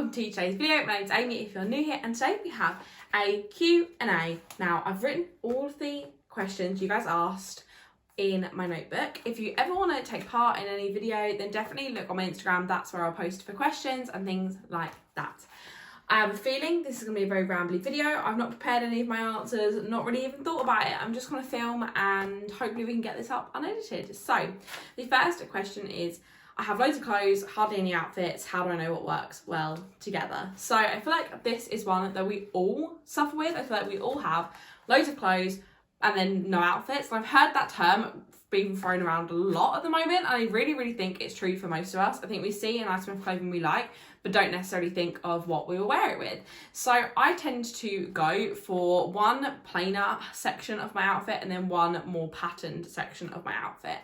welcome to today's video. My name's Amy if you're new here, and today we have a Q&A. Now, I've written all of the questions you guys asked in my notebook. If you ever want to take part in any video, then definitely look on my Instagram. That's where I'll post for questions and things like that. I have a feeling this is going to be a very rambly video. I've not prepared any of my answers, not really even thought about it. I'm just going to film and hopefully we can get this up unedited. So the first question is, I have loads of clothes, hardly any outfits. How do I know what works well together? So I feel like this is one that we all suffer with. I feel like we all have loads of clothes and then no outfits. And I've heard that term being thrown around a lot at the moment. And I really think it's true for most of us. I think we see an item of clothing we like, but don't necessarily think of what we will wear it with. So I tend to go for one plainer section of my outfit and then one more patterned section of my outfit.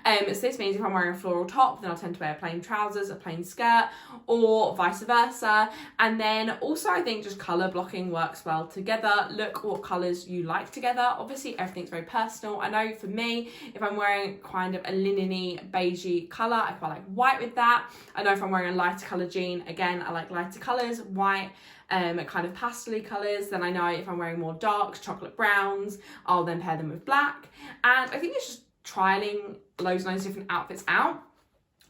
So this means if I'm wearing a floral top, then I'll tend to wear plain trousers, a plain skirt, or vice versa. And then also I think just colour blocking works well together. Look what colours you like together. Obviously everything's very personal. I know for me, if I'm wearing kind of a linen-y, beigey colour, I quite like white with that. I know if I'm wearing a lighter colour jean, again, I like lighter colours, white, kind of pastel-y colours. Then I know if I'm wearing more darks, chocolate browns, I'll then pair them with black. And I think it's just trialling loads and loads of different outfits out.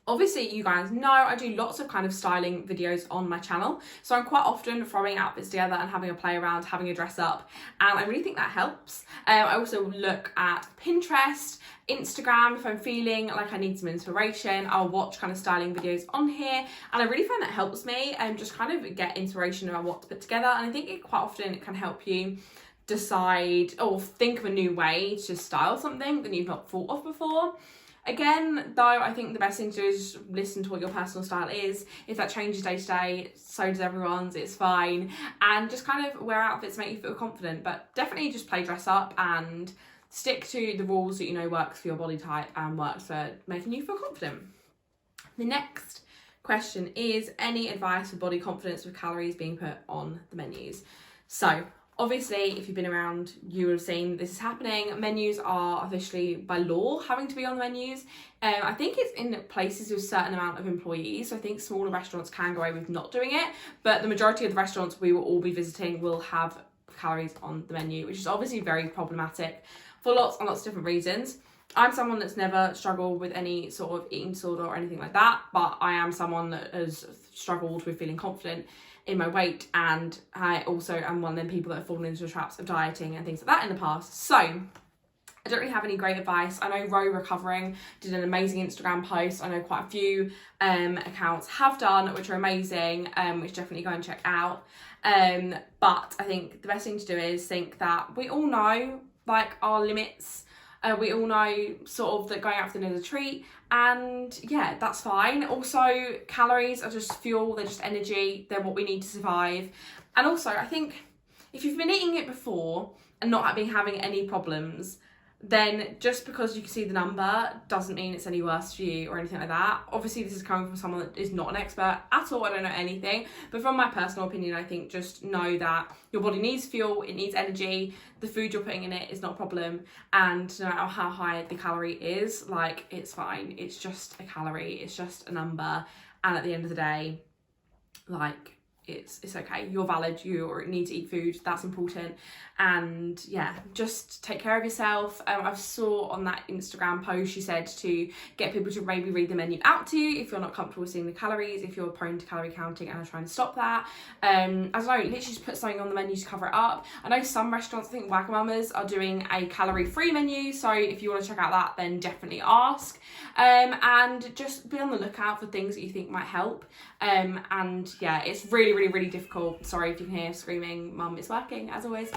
Obviously, you guys know I do lots of kind of styling videos on my channel. So I'm quite often throwing outfits together and having a play around, having a dress up. And I really think that helps. I also look at Pinterest, Instagram. If I'm feeling like I need some inspiration, I'll watch kind of styling videos on here. And I really find that helps me just kind of get inspiration about what to put together. And I think it quite often it can help you decide or think of a new way to style something that you've not thought of before. Again, though, I think the best thing to do is just listen to what your personal style is. If that changes day to day, so does everyone's, it's fine. And just kind of wear outfits that make you feel confident. But definitely just play dress up and stick to the rules that you know works for your body type and works for making you feel confident. The next question is, any advice for body confidence with calories being put on the menus? So obviously, if you've been around, you would have seen this is happening. Menus are officially, by law, having to be on the menus. I think it's in places with a certain amount of employees. So I think smaller restaurants can go away with not doing it. But the majority of the restaurants we will all be visiting will have calories on the menu, which is obviously very problematic for lots and lots of different reasons. I'm someone that's never struggled with any sort of eating disorder or anything like that. But I am someone that has struggled with feeling confident in my weight, and I also am one of them people that have fallen into the traps of dieting and things like that in the past. So I don't really have any great advice. I know Row Recovering did an amazing Instagram post. I know quite a few accounts have done, which are amazing, which definitely go and check out. But I think the best thing to do is think that we all know like our limits. We all know sort of that going out for dinner is a treat, and yeah, that's fine. Also, calories are just fuel, they're just energy, they're what we need to survive. And also, I think if you've been eating it before and not having any problems, then just because you can see the number doesn't mean it's any worse for you or anything like that. Obviously, this is coming from someone that is not an expert at all. I don't know anything. But from my personal opinion, I think just know that your body needs fuel, it needs energy. The food you're putting in it is not a problem. And no matter how high the calorie is, like, it's fine. It's just a calorie. It's just a number. And at the end of the day, like, it's okay. You're valid. You need to eat food. That's important. And yeah, just take care of yourself. I saw on that Instagram post, she said to get people to maybe read the menu out to you if you're not comfortable with seeing the calories, if you're prone to calorie counting and are trying to stop that. I don't know, literally just put something on the menu to cover it up. I know some restaurants, I think Wagamama's, are doing a calorie-free menu. So if you want to check out that, then definitely ask. And just be on the lookout for things that you think might help. And yeah, it's really difficult. Sorry if you can hear screaming, mum, it's working as always.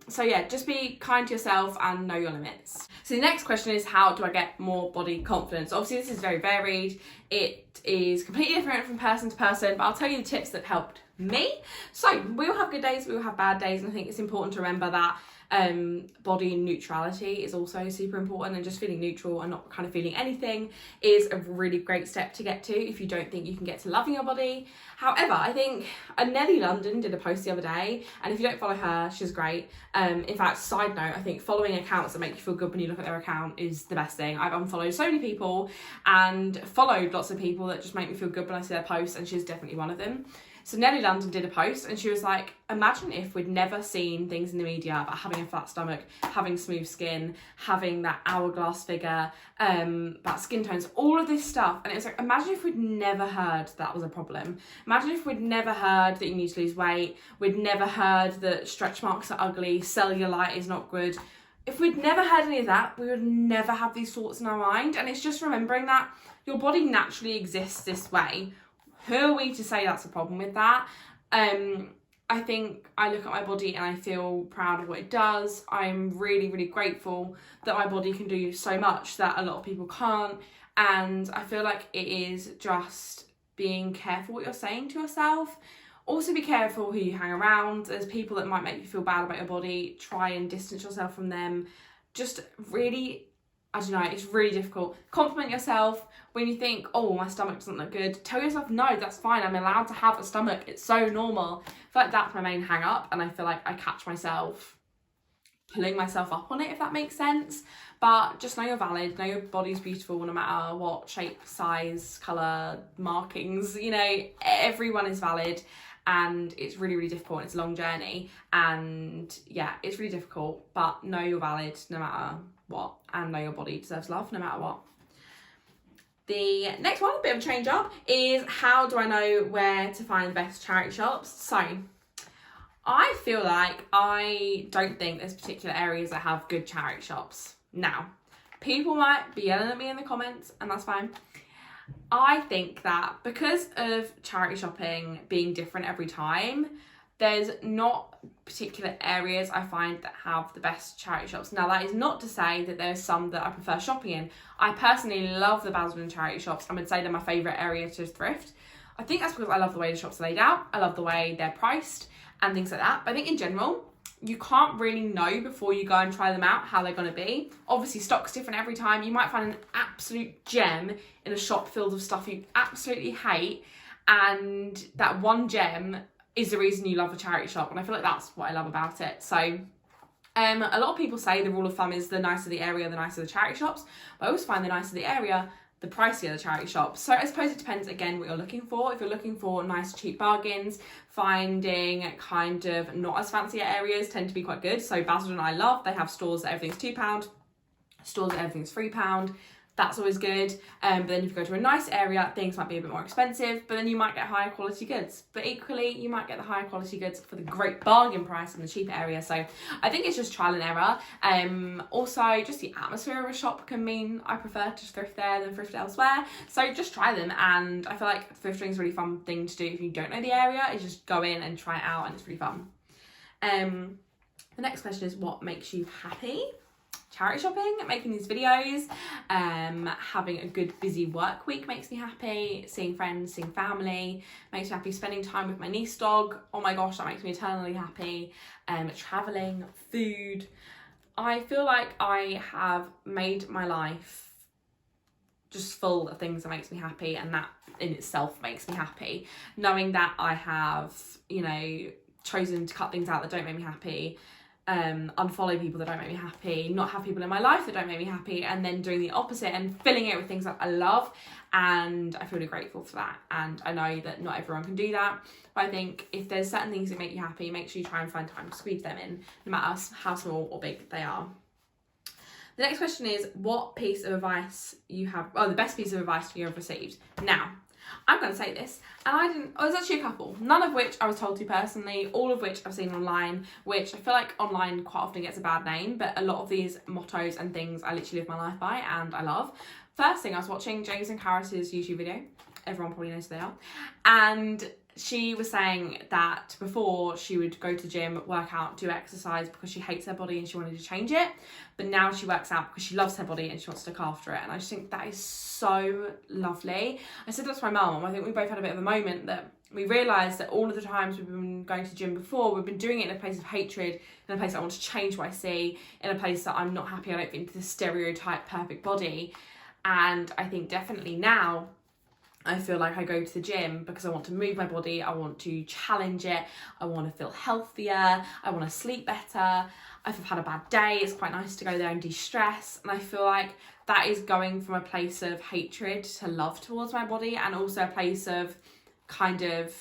So yeah, just be kind to yourself and know your limits. So the next question is, how do I get more body confidence? Obviously this is very varied. It is completely different from person to person, but I'll tell you the tips that helped me. So we all have good days, we all have bad days, and I think it's important to remember that Body neutrality is also super important, and just feeling neutral and not kind of feeling anything is a really great step to get to if you don't think you can get to loving your body. However, I think Nelly London did a post the other day, and if you don't follow her, she's great. In fact, side note, I think following accounts that make you feel good when you look at their account is the best thing. I've unfollowed so many people and followed lots of people that just make me feel good when I see their posts, and she's definitely one of them. So Nelly London did a post and she was like, imagine if we'd never seen things in the media about having a flat stomach, having smooth skin, having that hourglass figure, about skin tones, all of this stuff. And it was like, imagine if we'd never heard that was a problem. Imagine if we'd never heard that you need to lose weight. We'd never heard that stretch marks are ugly, cellulite is not good. If we'd never heard any of that, we would never have these thoughts in our mind. And it's just remembering that your body naturally exists this way. Who are we to say that's a problem with that? I think I look at my body and I feel proud of what it does. I'm really, really grateful that my body can do so much that a lot of people can't. And I feel like it is just being careful what you're saying to yourself. Also be careful who you hang around. There's people that might make you feel bad about your body. Try and distance yourself from them. Just really, I don't know, it's really difficult. Compliment yourself. When you think, oh, my stomach doesn't look good, tell yourself, no, that's fine. I'm allowed to have a stomach. It's so normal. I feel like that's my main hang up, and I feel like I catch myself pulling myself up on it, if that makes sense. But just know you're valid. Know your body's beautiful no matter what shape, size, colour, markings. You know, everyone is valid. And it's really, really difficult. It's a long journey. And yeah, it's really difficult. But know you're valid no matter what. And know your body deserves love no matter what. The next one, a bit of a change up, is how do I know where to find the best charity shops? So I feel like I don't think there's particular areas that have good charity shops. Now, people might be yelling at me in the comments, and that's fine. I think that because of charity shopping being different every time, there's not particular areas I find that have the best charity shops. Now, that is not to say that there's some that I prefer shopping in. I personally love the Basildon charity shops. I would say they're my favourite area to thrift. I think that's because I love the way the shops are laid out. I love the way they're priced and things like that. But I think in general, you can't really know before you go and try them out how they're going to be. Obviously, stock's different every time. You might find an absolute gem in a shop filled with stuff you absolutely hate, and that one gem is the reason you love a charity shop, and I feel like that's what I love about it. So a lot of people say the rule of thumb is the nicer the area, the nicer the charity shops, but I always find the nicer the area, the pricier the charity shops. So I suppose it depends again what you're looking for. If you're looking for nice cheap bargains, finding kind of not as fancy areas tend to be quite good. So Basildon I love, they have stores that everything's £2, stores that everything's £3. That's always good. But then if you go to a nice area, things might be a bit more expensive, but then you might get higher quality goods. But equally, you might get the higher quality goods for the great bargain price in the cheaper area. So I think it's just trial and error. Also, just the atmosphere of a shop can mean I prefer to thrift there than thrift elsewhere. So just try them. And I feel like thrifting is a really fun thing to do if you don't know the area. Is just go in and try it out, and it's really fun. The next question is, what makes you happy? Charity shopping, making these videos, having a good busy work week makes me happy, seeing friends, seeing family makes me happy, spending time with my niece dog, oh my gosh, that makes me eternally happy, travelling, food. I feel like I have made my life just full of things that makes me happy, and that in itself makes me happy. Knowing that I have, you know, chosen to cut things out that don't make me happy, unfollow people that don't make me happy, not have people in my life that don't make me happy, and then doing the opposite and filling it with things that I love, and I feel really grateful for that. And I know that not everyone can do that, but I think if there's certain things that make you happy, make sure you try and find time to squeeze them in, no matter how small or big they are. The next question is, what piece of advice you have, the best piece of advice you have received. Now, I'm going to say this, and there's actually a couple, none of which I was told to personally, all of which I've seen online, which I feel like online quite often gets a bad name, but a lot of these mottos and things I literally live my life by, and I love. First thing, I was watching James and Karis's YouTube video, everyone probably knows who they are, and she was saying that before she would go to the gym, work out, do exercise because she hates her body and she wanted to change it. But now she works out because she loves her body and she wants to look after it. And I just think that is so lovely. I said that to my mum. I think we both had a bit of a moment that we realised that all of the times we've been going to the gym before, we've been doing it in a place of hatred, in a place that I want to change what I see, in a place that I'm not happy, I don't fit into the stereotype perfect body. And I think definitely now, I feel like I go to the gym because I want to move my body, I want to challenge it, I want to feel healthier, I want to sleep better. If I've had a bad day, it's quite nice to go there and de-stress. And I feel like that is going from a place of hatred to love towards my body, and also a place of kind of,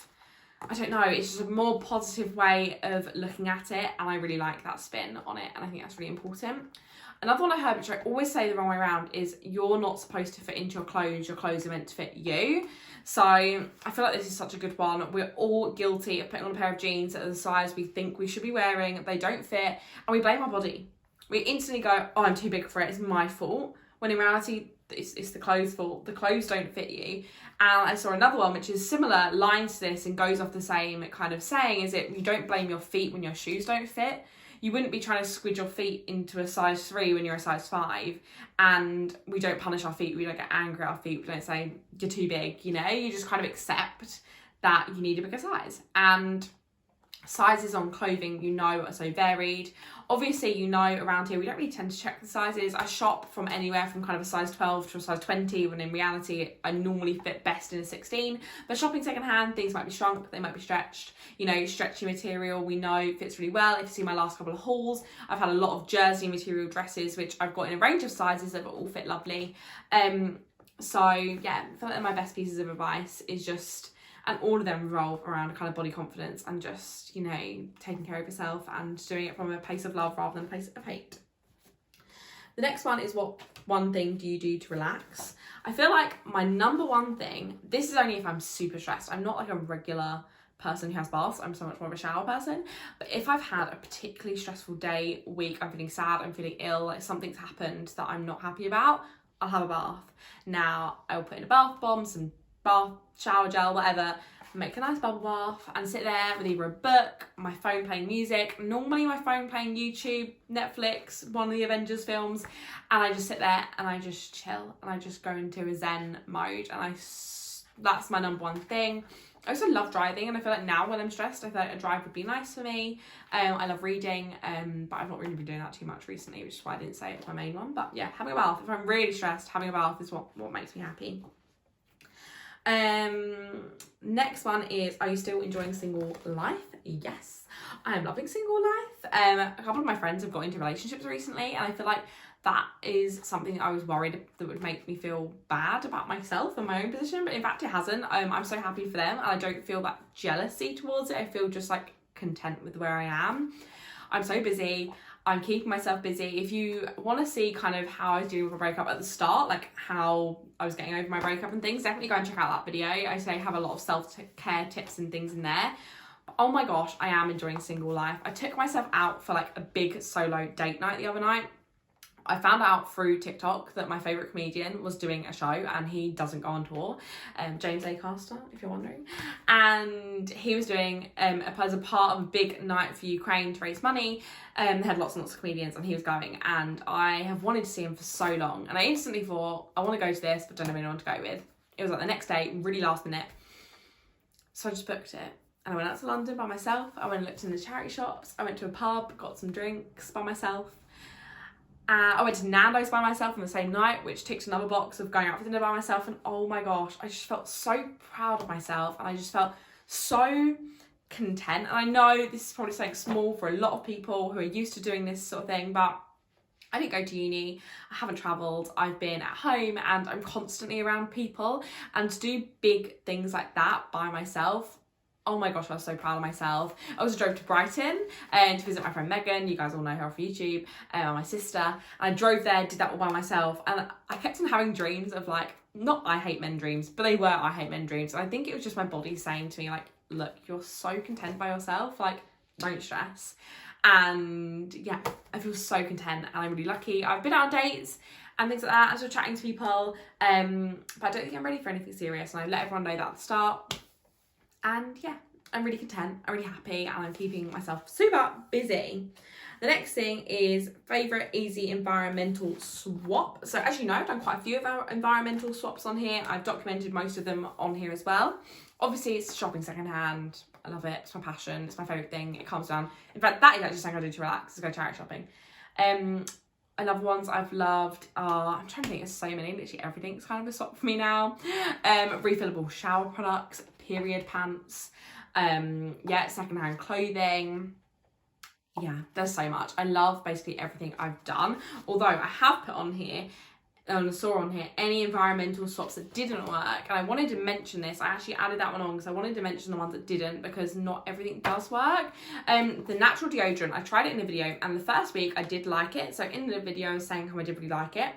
I don't know, it's just a more positive way of looking at it, and I really like that spin on it, and I think that's really important. Another one I heard, which I always say the wrong way around, is you're not supposed to fit into your clothes are meant to fit you. So I feel like this is such a good one. We're all guilty of putting on a pair of jeans that are the size we think we should be wearing, they don't fit, and we blame our body. We instantly go, oh, I'm too big for it, it's my fault. When in reality, it's the clothes' fault. The clothes don't fit you. And I saw another one which is similar lines to this and goes off the same kind of saying, is it you don't blame your feet when your shoes don't fit. You wouldn't be trying to squidge your feet into a size 3 when you're a size 5. And we don't punish our feet. We don't get angry at our feet. We don't say, you're too big, you know? You just kind of accept that you need a bigger size. And sizes on clothing, you know, are so varied. Obviously, you know, around here, we don't really tend to check the sizes. I shop from anywhere from kind of a size 12 to a size 20, when in reality, I normally fit best in a 16. But shopping secondhand, things might be shrunk, they might be stretched. You know, stretchy material, we know fits really well. If you see my last couple of hauls, I've had a lot of jersey material dresses, which I've got in a range of sizes that all fit lovely. So yeah, I feel like my best pieces of advice is just, and all of them revolve around kind of body confidence and just, you know, taking care of yourself and doing it from a place of love rather than a place of hate. The next one is, what one thing do you do to relax? I feel like my number one thing, this is only if I'm super stressed. I'm not like a regular person who has baths. I'm so much more of a shower person. But if I've had a particularly stressful day, week, I'm feeling sad, I'm feeling ill, like something's happened that I'm not happy about, I'll have a bath. Now, I'll put in a bath bomb, some bath, shower gel, whatever, make a nice bubble bath and sit there with either a book, my phone playing music, normally my phone playing YouTube, Netflix, one of the Avengers films, and I just sit there and I just chill and I just go into a zen mode, and that's my number one thing. I also love driving, and I feel like now when I'm stressed, I feel like a drive would be nice for me. I love reading, but I've not really been doing that too much recently, which is why I didn't say it's my main one. But yeah, having a bath, if I'm really stressed, having a bath is what makes me happy. Next one is, are you still enjoying single life? Yes, I'm loving single life. A couple of my friends have got into relationships recently, and I feel like that is something I was worried that would make me feel bad about myself and my own position, but in fact it hasn't. I'm so happy for them, and I don't feel that jealousy towards it. I feel just like content with where I am. I'm so busy. I'm keeping myself busy. If you want to see kind of how I was doing with my breakup at the start, like how I was getting over my breakup and things, definitely go and check out that video. I say I have a lot of self-care tips and things in there. But oh my gosh, I am enjoying single life. I took myself out for like a big solo date night the other night. I found out through TikTok that my favourite comedian was doing a show, and he doesn't go on tour, James Acaster, if you're wondering. And he was doing, as a part of a big night for Ukraine to raise money. They had lots and lots of comedians, and he was going, and I have wanted to see him for so long. And I instantly thought, I want to go to this, but don't have anyone to go with. It was like the next day, really last minute. So I just booked it. And I went out to London by myself. I went and looked in the charity shops. I went to a pub, got some drinks by myself. I went to Nando's by myself on the same night, which ticked another box of going out for dinner by myself. And oh my gosh, I just felt so proud of myself, and I just felt so content. And I know this is probably something small for a lot of people who are used to doing this sort of thing, but I didn't go to uni, I haven't travelled, I've been at home, and I'm constantly around people. And to do big things like that by myself, oh my gosh, I was so proud of myself. I also drove to Brighton to visit my friend Megan. You guys all know her off YouTube, my sister. And I drove there, did that all by myself. And I kept on having dreams of like, not I hate men dreams, but they were I hate men dreams. And I think it was just my body saying to me like, look, you're so content by yourself, like don't stress. And yeah, I feel so content, and I'm really lucky. I've been out on dates and things like that, and still chatting to people, but I don't think I'm ready for anything serious. And I let everyone know that at the start. And yeah, I'm really content, I'm really happy, and I'm keeping myself super busy. The next thing is favourite easy environmental swap. So as you know, I've done quite a few of our environmental swaps on here. I've documented most of them on here as well. Obviously, it's shopping secondhand. I love it. It's my passion. It's my favourite thing. It calms down. In fact, that is actually something I do to relax, is go charity shopping. Another ones I've loved are, I'm trying to think, there's so many, literally everything's kind of a swap for me now. Refillable shower products, period pants, secondhand clothing. Yeah, there's so much. I love basically everything I've done. Although I have put on here, any environmental swaps that didn't work. And I wanted to mention this. I actually added that one on because I wanted to mention the ones that didn't, because not everything does work. The natural deodorant, I tried it in a video, and the first week I did like it. So in the video I was saying how I did really like it.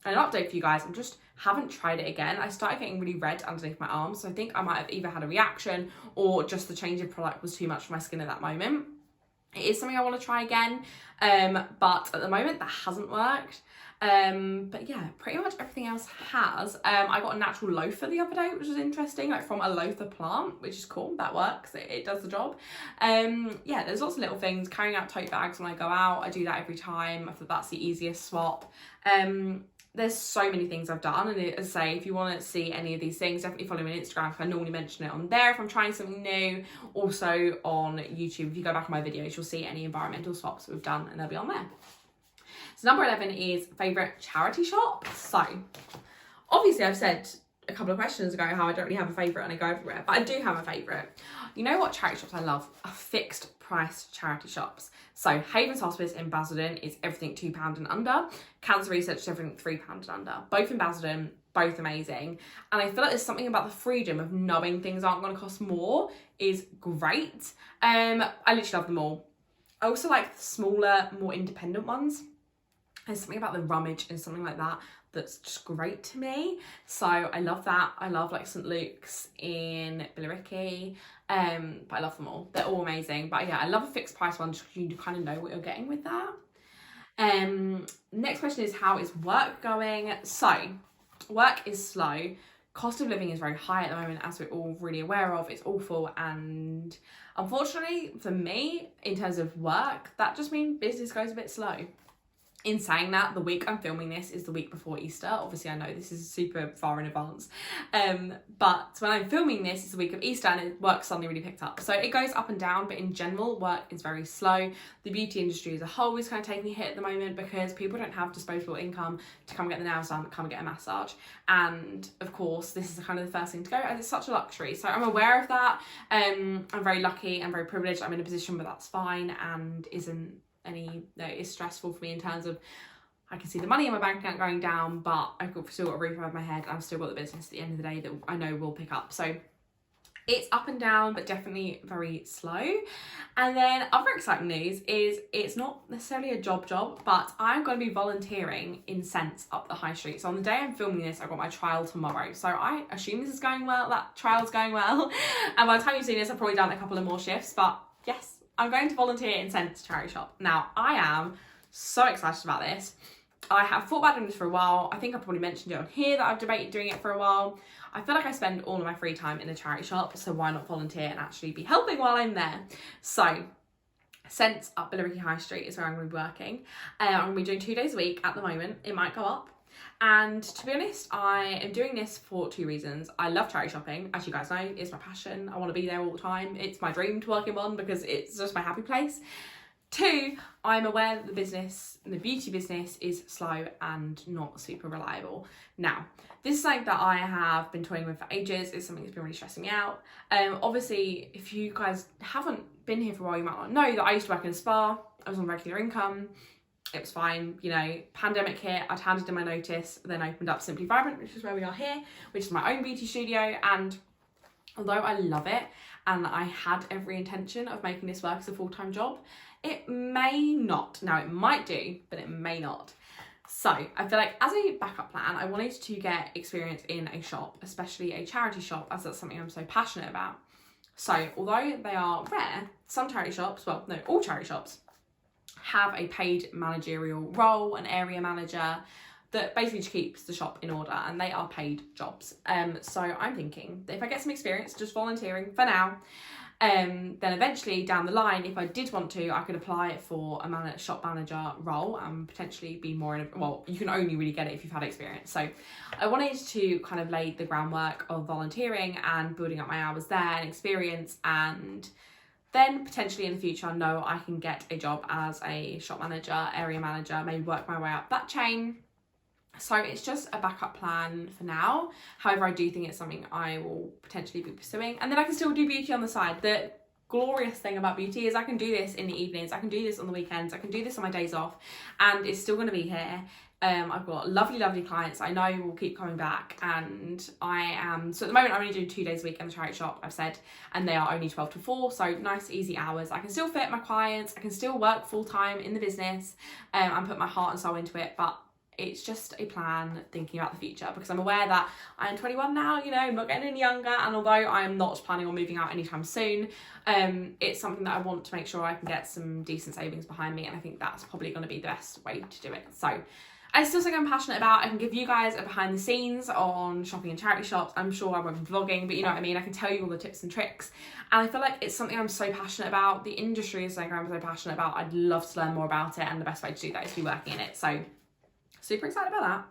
And an update for you guys, I just haven't tried it again. I started getting really red underneath my arms. So I think I might have either had a reaction or just the change of product was too much for my skin at that moment. It is something I want to try again, but at the moment that hasn't worked. But yeah, pretty much everything else has. I got a natural loafer the other day, which was interesting, like from a loafer plant, which is cool. That works, it does the job. Yeah, there's lots of little things. Carrying out tote bags when I go out, I do that every time. I thought that's the easiest swap. There's so many things I've done, and as I say, if you want to see any of these things, definitely follow me on Instagram, because I normally mention it on there if I'm trying something new. Also on YouTube, if you go back on my videos, you'll see any environmental swaps we've done, and they'll be on there. So number 11 is favourite charity shop. So obviously I've said a couple of questions ago how I don't really have a favourite and I go everywhere, but I do have a favourite. You know what charity shops I love? Are fixed price charity shops. So Havens Hospice in Basildon is everything £2 and under. Cancer Research is everything £3 and under. Both in Basildon, both amazing. And I feel like there's something about the freedom of knowing things aren't going to cost more is great. I literally love them all. I also like the smaller, more independent ones. There's something about the rummage and something like that that's just great to me. So I love that. I love like St. Luke's in Billericay. But I love them all. They're all amazing. But yeah, I love a fixed price one just because you kind of know what you're getting with that. Next question is, how is work going? So work is slow. Cost of living is very high at the moment, as we're all really aware of. It's awful, and unfortunately for me, in terms of work, that just means business goes a bit slow. In saying that, the week I'm filming this is the week before Easter. Obviously, I know this is super far in advance. But when I'm filming this, it's the week of Easter and work suddenly really picked up. So it goes up and down, but in general, work is very slow. The beauty industry as a whole is kind of taking a hit at the moment because people don't have disposable income to come get the nails done, come get a massage. And of course, this is kind of the first thing to go, as it's such a luxury. So I'm aware of that. I'm very lucky and very privileged. I'm in a position where that's fine and it's stressful for me in terms of I can see the money in my bank account going down, but I've still got a roof over my head and I've still got the business at the end of the day that I know will pick up. So it's up and down, but definitely very slow. And then other exciting news is it's not necessarily a job, but I'm going to be volunteering in Sense up the high street. So on the day I'm filming this, I've got my trial tomorrow. So I assume this is going well, that trial's going well. And by the time you've seen this, I've probably done a couple of more shifts, but yes, I'm going to volunteer in Sense charity shop. Now, I am so excited about this. I have thought about doing this for a while. I think I probably mentioned it on here that I've debated doing it for a while. I feel like I spend all of my free time in a charity shop, so why not volunteer and actually be helping while I'm there? So, Sense up Billericay High Street is where I'm going to be working. I'm going to be doing 2 days a week at the moment. It might go up. And to be honest, I am doing this for 2 reasons. I love charity shopping, as you guys know, it's my passion. I want to be there all the time. It's my dream to work in one because it's just my happy place. 2, I'm aware that the beauty business is slow and not super reliable. Now, this is something that I have been toying with for ages. It's something that's been really stressing me out. Obviously, if you guys haven't been here for a while, you might not know that I used to work in a spa. I was on regular income. It was fine, you know, pandemic hit, I'd handed in my notice, then opened up Simply Vibrant, which is where we are here, which is my own beauty studio. And although I love it and I had every intention of making this work as a full-time job, it may not. Now it might do, but it may not. So I feel like as a backup plan, I wanted to get experience in a shop, especially a charity shop, as that's something I'm so passionate about. So although they are rare, some charity shops, well, no, all charity shops have a paid managerial role, an area manager, that basically just keeps the shop in order, and they are paid jobs. So I'm thinking that if I get some experience just volunteering for now, then eventually down the line, if I did want to, I could apply for a shop manager role and potentially be more in well, you can only really get it if you've had experience. So I wanted to kind of lay the groundwork of volunteering and building up my hours there and experience, and then potentially in the future I know I can get a job as a shop manager, area manager, maybe work my way up that chain. So it's just a backup plan for now. However, I do think it's something I will potentially be pursuing. And then I can still do beauty on the side. The glorious thing about beauty is I can do this in the evenings, I can do this on the weekends, I can do this on my days off, and it's still going to be here. I've got lovely clients I know will keep coming back, and I am, so at the moment I'm only doing 2 days a week in the charity shop, I've said, and they are only 12 to 4, so nice easy hours. I can still fit my clients, I can still work full time in the business, and put my heart and soul into it, but it's just a plan thinking about the future, because I'm aware that I'm 21 now, you know, I'm not getting any younger, and although I am not planning on moving out anytime soon, it's something that I want to make sure I can get some decent savings behind me, and I think that's probably going to be the best way to do it. So I still think I'm passionate about. I can give you guys a behind the scenes on shopping in charity shops. I'm sure I won't be vlogging, but you know what I mean, I can tell you all the tips and tricks, and I feel like it's something I'm so passionate about. The industry is something I'm so passionate about. I'd love to learn more about it, and the best way to do that is to be working in it. So super excited about that.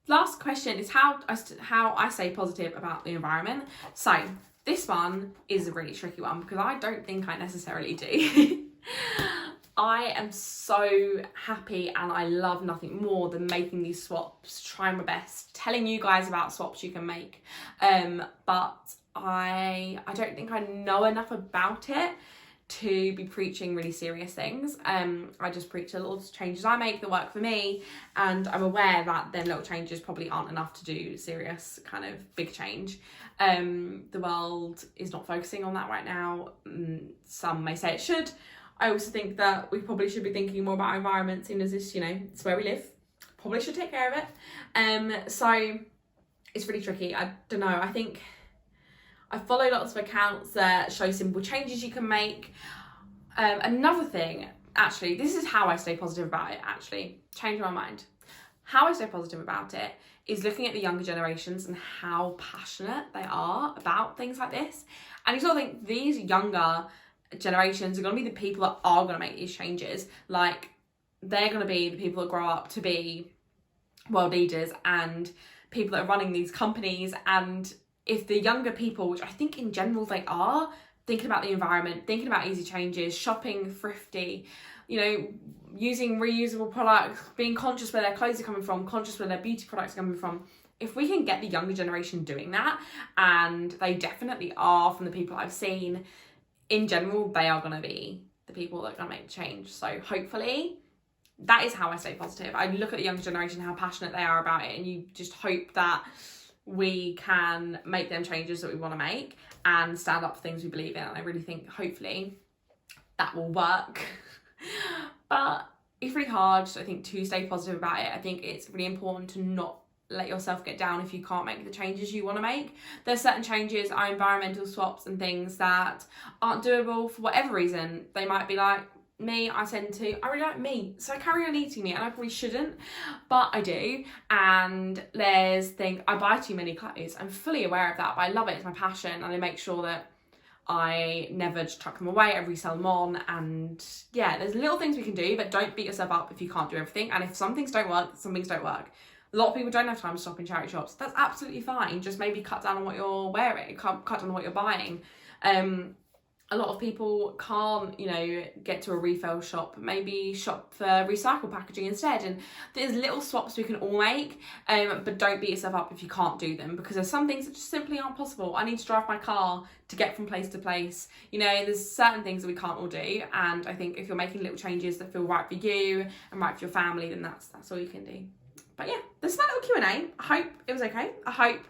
Last question is how I stay positive about the environment. So this one is a really tricky one because I don't think I necessarily do. I am so happy and I love nothing more than making these swaps, trying my best, telling you guys about swaps you can make. But I don't think I know enough about it to be preaching really serious things. I just preach the little changes I make that work for me, and I'm aware that them little changes probably aren't enough to do serious kind of big change. The world is not focusing on that right now. Some may say it should. I also think that we probably should be thinking more about our environment, seeing as this, you know, it's where we live. Probably should take care of it. So it's really tricky. I don't know. I think I follow lots of accounts that show simple changes you can make. Another thing, actually, this is how I stay positive about it, actually. Changing my mind. How I stay positive about it is looking at the younger generations and how passionate they are about things like this. And you sort of think these younger generations are going to be the people that are going to make these changes. Like, they're going to be the people that grow up to be world leaders and people that are running these companies. And if the younger people, which I think in general they are, thinking about the environment, thinking about easy changes, shopping thrifty, you know, using reusable products, being conscious where their clothes are coming from, conscious where their beauty products are coming from, if we can get the younger generation doing that, and they definitely are from the people I've seen, in general, they are going to be the people that are going to make the change. So hopefully that is how I stay positive. I look at the younger generation, how passionate they are about it, and you just hope that we can make them changes that we want to make and stand up for things we believe in. And I really think hopefully that will work. But it's really hard, I think, to stay positive about it. I think it's really important to not let yourself get down if you can't make the changes you want to make. There's certain changes, our environmental swaps and things that aren't doable for whatever reason. They might be like, me, I really like meat, so I carry on eating meat, and I probably shouldn't, but I do. And there's things, I buy too many clothes. I'm fully aware of that, but I love it, it's my passion, and I make sure that I never just chuck them away, I resell them on. And yeah, there's little things we can do, but don't beat yourself up if you can't do everything. And if some things don't work, some things don't work. A lot of people don't have time to shop in charity shops. That's absolutely fine. Just maybe cut down on what you're wearing, cut down on what you're buying. A lot of people can't, you know, get to a refill shop, maybe shop for recycled packaging instead. And there's little swaps we can all make, but don't beat yourself up if you can't do them, because there's some things that just simply aren't possible. I need to drive my car to get from place to place. You know, there's certain things that we can't all do. And I think if you're making little changes that feel right for you and right for your family, then that's all you can do. But yeah, this is my little Q&A. I hope it was okay. I hope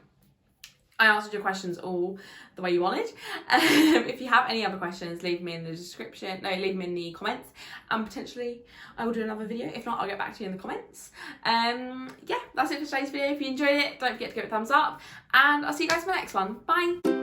I answered your questions all the way you wanted. If you have any other questions, leave me in the description. No, leave them in the comments, and potentially I will do another video. If not, I'll get back to you in the comments. Yeah, that's it for today's video. If you enjoyed it, don't forget to give it a thumbs up, and I'll see you guys in the next one. Bye.